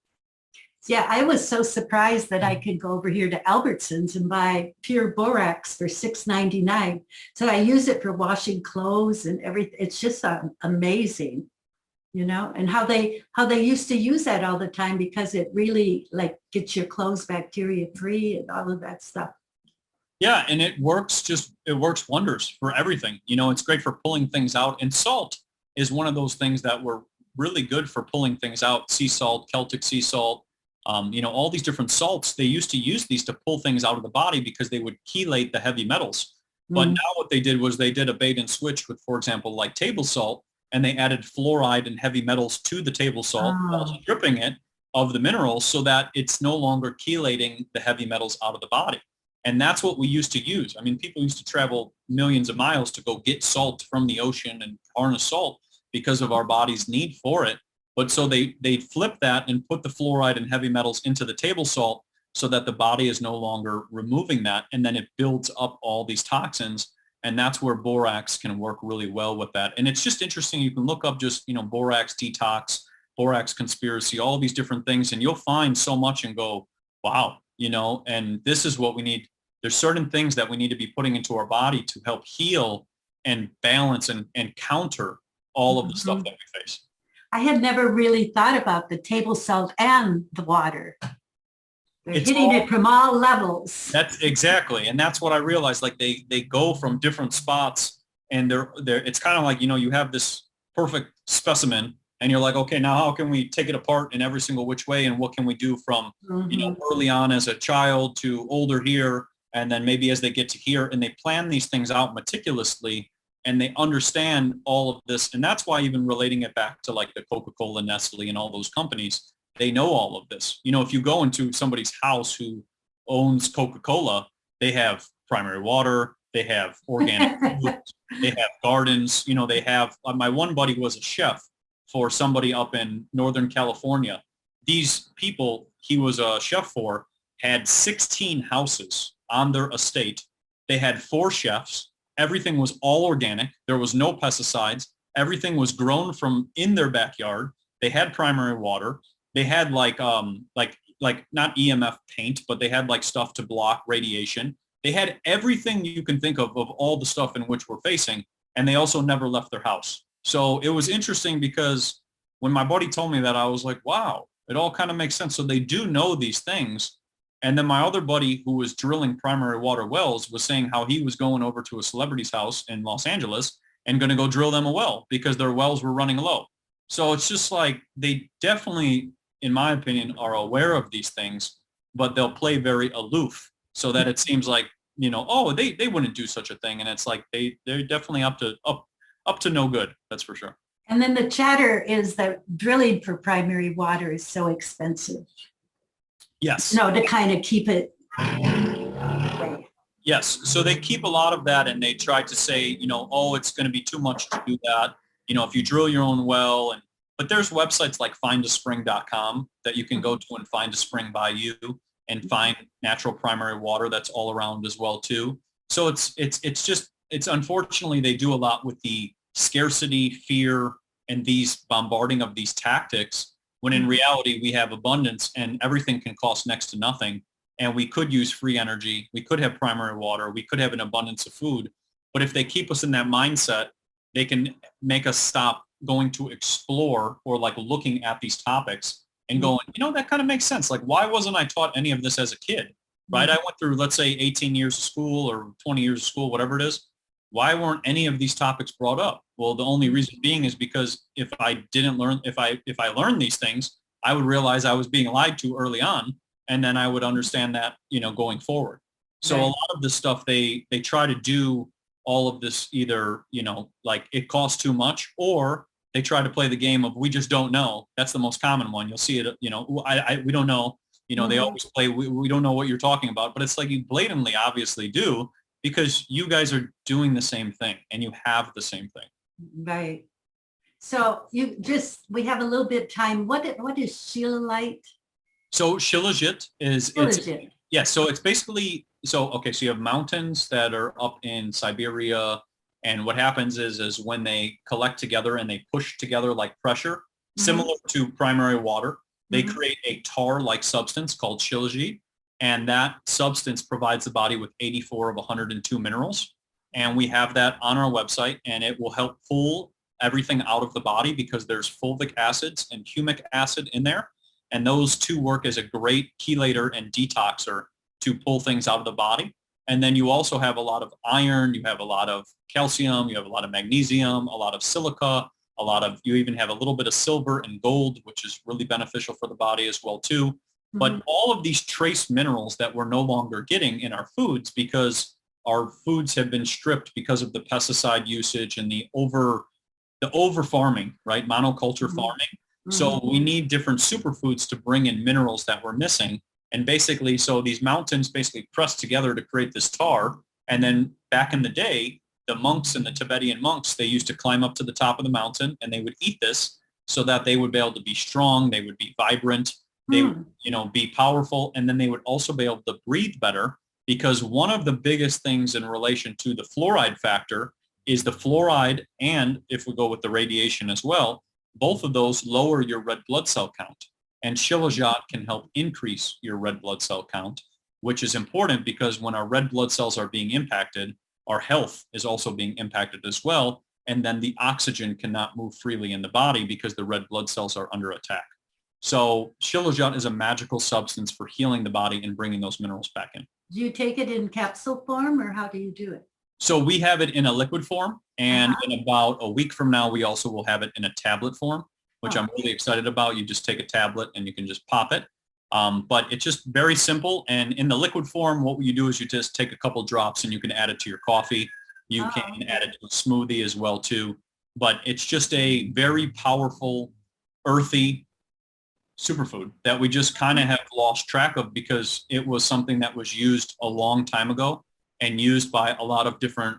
Yeah, I was so surprised that I could go over here to Albertsons and buy pure borax for $6.99. So I use it for washing clothes and everything. It's just amazing, and how they used to use that all the time because it really gets your clothes bacteria free and all of that stuff. Yeah, and it works wonders for everything. It's great for pulling things out. And salt is one of those things that were really good for pulling things out. Sea salt, Celtic sea salt, all these different salts, they used to use these to pull things out of the body because they would chelate the heavy metals. But now what they did was they did a bait and switch with, for example, like table salt, and they added fluoride and heavy metals to the table salt while stripping it of the minerals so that it's no longer chelating the heavy metals out of the body. And that's what we used to use. I mean, people used to travel millions of miles to go get salt from the ocean and harness salt because of our body's need for it. But so they flipped that and put the fluoride and heavy metals into the table salt so that the body is no longer removing that. And then it builds up all these toxins. And that's where borax can work really well with that. And it's just interesting. You can look up just, borax detox, borax conspiracy, all these different things. And you'll find so much and go, wow, and this is what we need. There's certain things that we need to be putting into our body to help heal and balance and counter all of the stuff that we face. I had never really thought about the table salt and the water. They're hitting it from all levels. That's exactly. And that's what I realized. They go from different spots, and they're it's kind of like, you have this perfect specimen and you're like, okay, now how can we take it apart in every single which way? And what can we do from, early on as a child to older here? And then maybe as they get to here, and they plan these things out meticulously, and they understand all of this. And that's why even relating it back to like the Coca-Cola, Nestle, and all those companies, they know all of this. If you go into somebody's house who owns Coca-Cola, they have primary water, they have organic food, they have gardens, they have, my one buddy was a chef for somebody up in Northern California. These people he was a chef for had 16 houses on their estate. They had 4 chefs. Everything was all organic. There was no pesticides. Everything was grown from in their backyard. They had primary water. They had like not EMF paint, but they had like stuff to block radiation. They had everything you can think of all the stuff in which we're facing. and they also never left their house. So it was interesting because when my buddy told me that, I was like, wow, it all kind of makes sense. So they do know these things. And then my other buddy who was drilling primary water wells was saying how he was going over to a celebrity's house in Los Angeles and going to go drill them a well because their wells were running low. So it's just like they definitely, in my opinion, are aware of these things, but they'll play very aloof so that it seems like, oh, they wouldn't do such a thing. And it's like they're definitely up to no good. That's for sure. And then the chatter is that drilling for primary water is so expensive. Yes. No, to kind of keep it. Yes. So they keep a lot of that, and they try to say, oh, it's going to be too much to do that. If you drill your own well, but there's websites like findaspring.com that you can go to and find a spring by you and find natural primary water that's all around as well too. So it's unfortunately they do a lot with the scarcity, fear, and these bombarding of these tactics, when in reality we have abundance and everything can cost next to nothing. And we could use free energy. We could have primary water. We could have an abundance of food. But if they keep us in that mindset, they can make us stop going to explore or like looking at these topics and going, that kind of makes sense. Like, why wasn't I taught any of this as a kid, right? I went through, let's say, 18 years of school or 20 years of school, whatever it is. Why weren't any of these topics brought up? Well, the only reason being is because if I learned these things, I would realize I was being lied to early on. And then I would understand that, going forward. So a lot of this stuff, they try to do all of this either, like it costs too much, or they try to play the game of we just don't know. That's the most common one. You'll see it, we don't know. They always play, we don't know what you're talking about. But it's like you blatantly obviously do, because you guys are doing the same thing and you have the same thing. Right. So we have a little bit of time. What is Shilajit? So Shilajit is, so it's basically, so you have mountains that are up in Siberia, and what happens is when they collect together and they push together like pressure, similar to primary water, they create a tar-like substance called Shilajit, and that substance provides the body with 84 of 102 minerals. And we have that on our website, and it will help pull everything out of the body because there's fulvic acids and humic acid in there. And those two work as a great chelator and detoxer to pull things out of the body. And then you also have a lot of iron, you have a lot of calcium, you have a lot of magnesium, a lot of silica, you even have a little bit of silver and gold, which is really beneficial for the body as well too. But all of these trace minerals that we're no longer getting in our foods because our foods have been stripped because of the pesticide usage and the over farming, right? Monoculture farming. So we need different superfoods to bring in minerals that we're missing. And basically, so these mountains basically press together to create this tar. And then back in the day, the monks and the Tibetan monks, they used to climb up to the top of the mountain and they would eat this so that they would be able to be strong. They would be vibrant. They would, be powerful. And then they would also be able to breathe better, because one of the biggest things in relation to the fluoride factor is the fluoride. And if we go with the radiation as well, both of those lower your red blood cell count. And Shilajit can help increase your red blood cell count, which is important because when our red blood cells are being impacted, our health is also being impacted as well. And then the oxygen cannot move freely in the body because the red blood cells are under attack. So Shilajit is a magical substance for healing the body and bringing those minerals back in. Do you take it in capsule form, or how do you do it? So we have it in a liquid form, and in about a week from now, we also will have it in a tablet form, which I'm really excited about. You just take a tablet and you can just pop it. But it's just very simple. And in the liquid form, what you do is you just take a couple drops and you can add it to your coffee. You can add it to a smoothie as well too. But it's just a very powerful, earthy superfood that we just kind of have lost track of because it was something that was used a long time ago and used by a lot of different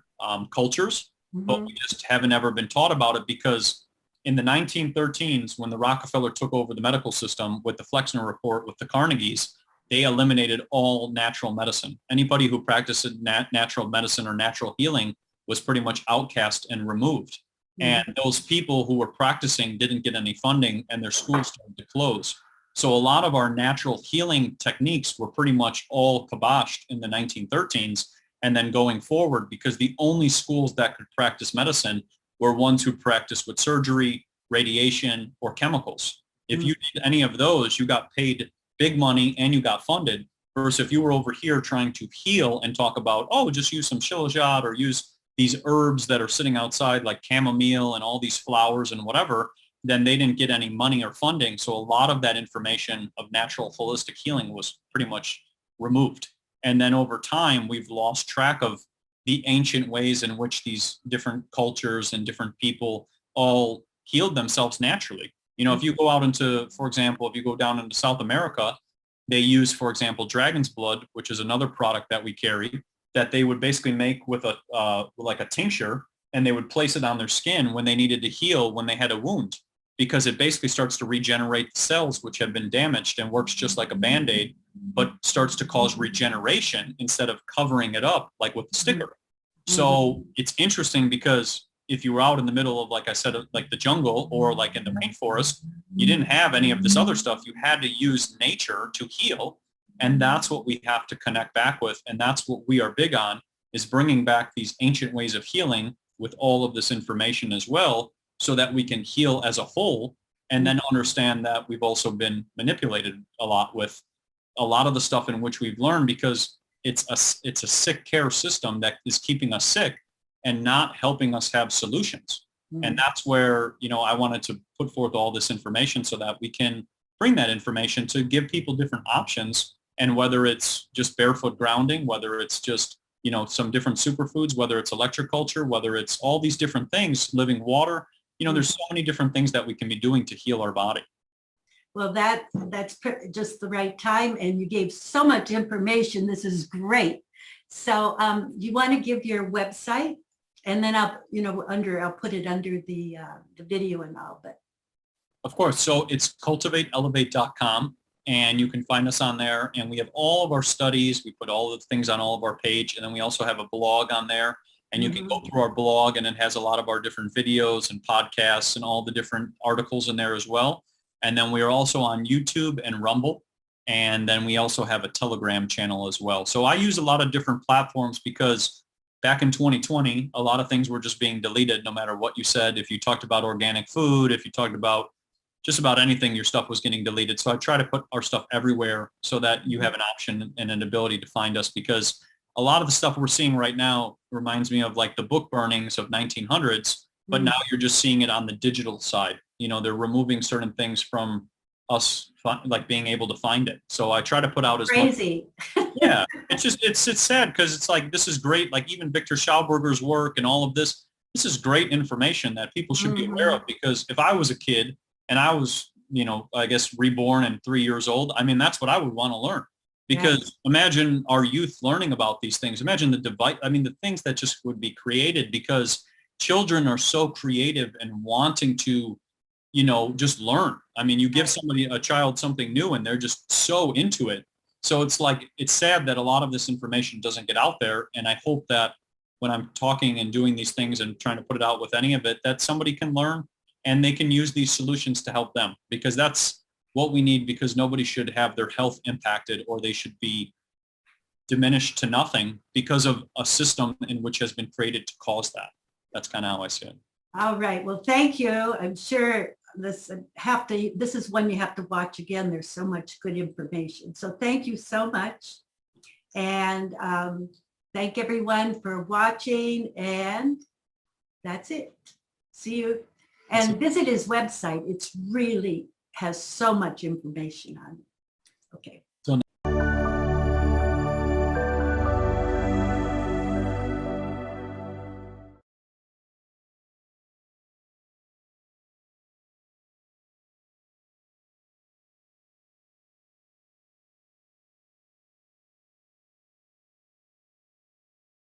cultures, but we just haven't ever been taught about it because in the 1913s, when the Rockefeller took over the medical system with the Flexner Report with the Carnegies, they eliminated all natural medicine. Anybody who practiced natural medicine or natural healing was pretty much outcast and removed. And those people who were practicing didn't get any funding and their schools started to close. So a lot of our natural healing techniques were pretty much all kiboshed in the 1913s. And then going forward, because the only schools that could practice medicine were ones who practiced with surgery, radiation, or chemicals. If you did any of those, you got paid big money and you got funded. Versus if you were over here trying to heal and talk about, oh, just use some Shilajit or use these herbs that are sitting outside like chamomile and all these flowers and whatever, then they didn't get any money or funding. So a lot of that information of natural holistic healing was pretty much removed. And then over time, we've lost track of the ancient ways in which these different cultures and different people all healed themselves naturally. You know, if you go out into, for example, if you go down into South America, they use, for example, dragon's blood, which is another product that we carry, that they would basically make with a like a tincture, and they would place it on their skin when they needed to heal, when they had a wound, because it basically starts to regenerate the cells which have been damaged and works just like a Band-Aid, but starts to cause regeneration instead of covering it up like with the sticker. So it's interesting because if you were out in the middle of, like I said, like the jungle or like in the rainforest, you didn't have any of this other stuff. You had to use nature to heal. And that's what we have to connect back with. And that's what we are big on, is bringing back these ancient ways of healing with all of this information as well, so that we can heal as a whole, and then understand that we've also been manipulated a lot with a lot of the stuff in which we've learned, because it's a sick care system that is keeping us sick and not helping us have solutions. And that's where, you know, I wanted to put forth all this information so that we can bring that information to give people different options. And whether it's just barefoot grounding, whether it's just, you know, some different superfoods, whether it's electroculture, whether it's all these different things, living water, you know, there's so many different things that we can be doing to heal our body. Well, that's just the right time, and you gave so much information. This is great. So you want to give your website, and then I'll put it under the video and all. But of course, so it's cultivateelevate.com, and you can find us on there. And we have all of our studies. We put all the things on all of our page, and then we also have a blog on there. And you can go through our blog, and it has a lot of our different videos and podcasts and all the different articles in there as well. And then we are also on YouTube and Rumble. And then we also have a Telegram channel as well. So I use a lot of different platforms because back in 2020, a lot of things were just being deleted no matter what you said. If you talked about organic food, if you talked about just about anything, your stuff was getting deleted. So I try to put our stuff everywhere so that you have an option and an ability to find us, because a lot of the stuff we're seeing right now reminds me of like the book burnings of 1900s, but now you're just seeing it on the digital side. You know, they're removing certain things from us, like being able to find it. So I try to put out as crazy. Yeah, it's sad because it's like, this is great. Like even Viktor Schauberger's work and all of this is great information that people should be aware of, because if I was a kid and I was, you know, I guess reborn and 3 years old, I mean, that's what I would want to learn. Because imagine our youth learning about these things. Imagine the things that just would be created, because children are so creative and wanting to, you know, just learn. I mean, you give a child something new and they're just so into it. So it's like, it's sad that a lot of this information doesn't get out there. And I hope that when I'm talking and doing these things and trying to put it out with any of it, that somebody can learn and they can use these solutions to help them, because that's what we need, because nobody should have their health impacted or they should be diminished to nothing because of a system in which has been created to cause that. That's kind of how I see it. All right. Well, thank you. I'm sure this is one you have to watch again. There's so much good information. So thank you so much. And thank everyone for watching. And that's it. See you. And visit his website. It's really has so much information on it. Okay.